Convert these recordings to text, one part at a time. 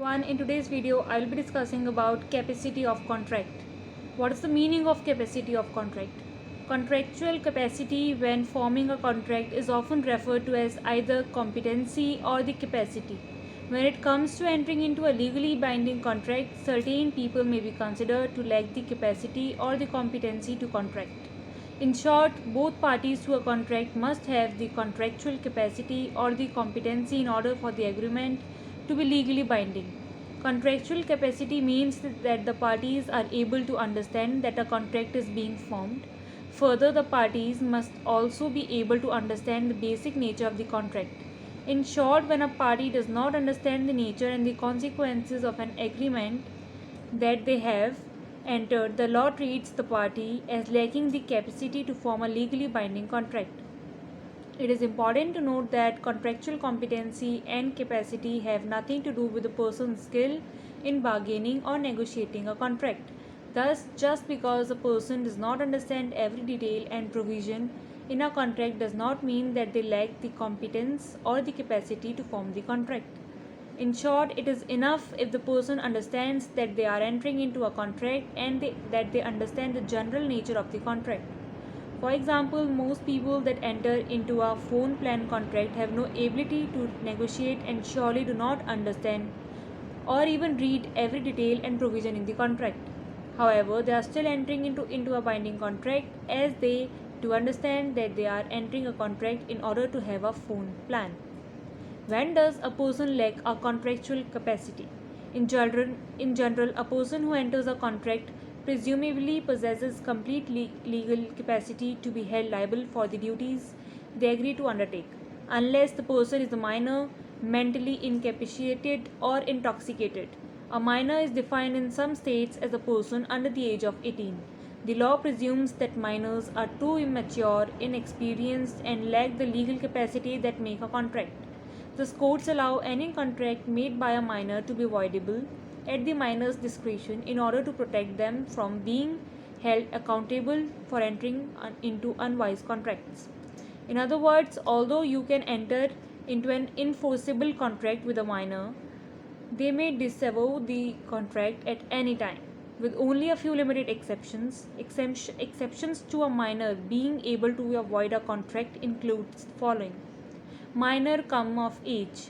everyone. In today's video, I will be discussing about capacity of contract. What is the meaning of capacity of contract? Contractual capacity when forming a contract is often referred to as either competency or the capacity. When it comes to entering into a legally binding contract, certain people may be considered to lack the capacity or the competency to contract. In short, both parties to a contract must have the contractual capacity or the competency in order for the agreement to be legally binding. Contractual capacity means that the parties are able to understand that a contract is being formed. Further, the parties must also be able to understand the basic nature of the contract. In short, when a party does not understand the nature and the consequences of an agreement that they have entered, the law treats the party as lacking the capacity to form a legally binding contract. It is important to note that contractual competency and capacity have nothing to do with a person's skill in bargaining or negotiating a contract. Thus, just because a person does not understand every detail and provision in a contract does not mean that they lack the competence or the capacity to form the contract. In short, it is enough if the person understands that they are entering into a contract and that they understand the general nature of the contract. For example, most people that enter into a phone plan contract have no ability to negotiate and surely do not understand or even read every detail and provision in the contract. However, they are still entering into a binding contract as they do understand that they are entering a contract in order to have a phone plan. When does a person lack a contractual capacity? In general, a person who enters a contract presumably possesses complete legal capacity to be held liable for the duties they agree to undertake, unless the person is a minor, mentally incapacitated, or intoxicated. A minor is defined in some states as a person under the age of 18. The law presumes that minors are too immature, inexperienced, and lack the legal capacity that make a contract. Thus, courts allow any contract made by a minor to be voidable at the minor's discretion in order to protect them from being held accountable for entering into unwise contracts. In other words, although you can enter into an enforceable contract with a minor, they may disavow the contract at any time, with only a few limited exceptions. Exceptions to a minor being able to avoid a contract includes the following. Minor come of age.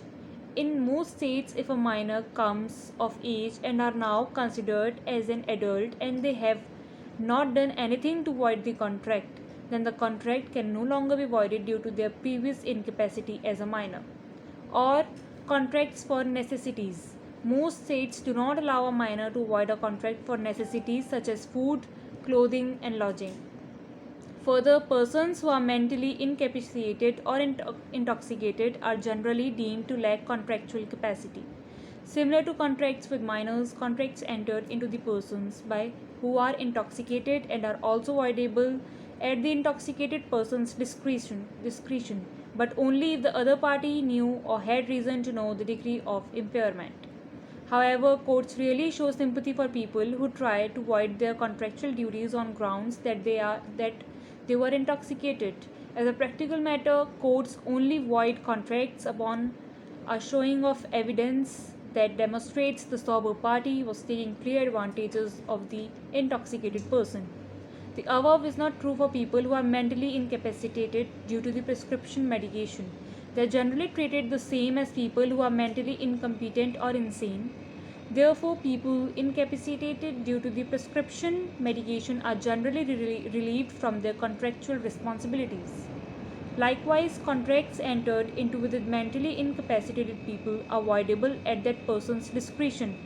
In most states, if a minor comes of age and are now considered as an adult and they have not done anything to void the contract, then the contract can no longer be voided due to their previous incapacity as a minor. Or contracts for necessities. Most states do not allow a minor to void a contract for necessities such as food, clothing, and lodging. Further, persons who are mentally incapacitated or intoxicated are generally deemed to lack contractual capacity. Similar to contracts with minors, contracts entered into the persons by who are intoxicated and are also voidable at the intoxicated person's discretion, but only if the other party knew or had reason to know the degree of impairment. However, courts really show sympathy for people who try to void their contractual duties on grounds that they were intoxicated. As a practical matter, courts only void contracts upon a showing of evidence that demonstrates the sober party was taking clear advantages of the intoxicated person. The above is not true for people who are mentally incapacitated due to the prescription medication. They are generally treated the same as people who are mentally incompetent or insane. Therefore, people incapacitated due to the prescription medication are generally relieved from their contractual responsibilities. Likewise, contracts entered into with mentally incapacitated people are voidable at that person's discretion.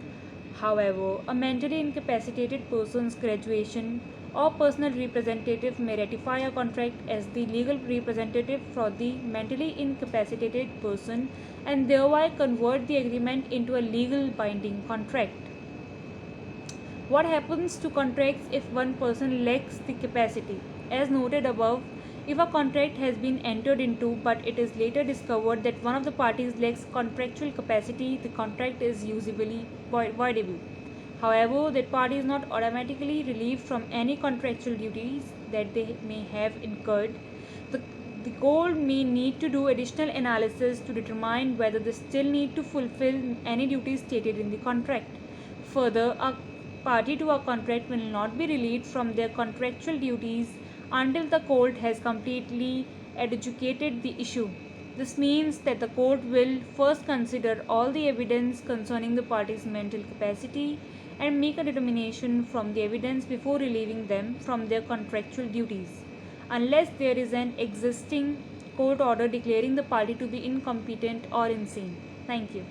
However, a mentally incapacitated person's graduation or personal representative may ratify a contract as the legal representative for the mentally incapacitated person and thereby convert the agreement into a legal binding contract. What happens to contracts if one person lacks the capacity? As noted above, if a contract has been entered into but it is later discovered that one of the parties lacks contractual capacity, the contract is usually voidable. However, that party is not automatically relieved from any contractual duties that they may have incurred. The court may need to do additional analysis to determine whether they still need to fulfill any duties stated in the contract. Further, a party to a contract will not be relieved from their contractual duties until the court has completely adjudicated the issue. This means that the court will first consider all the evidence concerning the party's mental capacity and make a determination from the evidence before relieving them from their contractual duties, unless there is an existing court order declaring the party to be incompetent or insane. Thank you.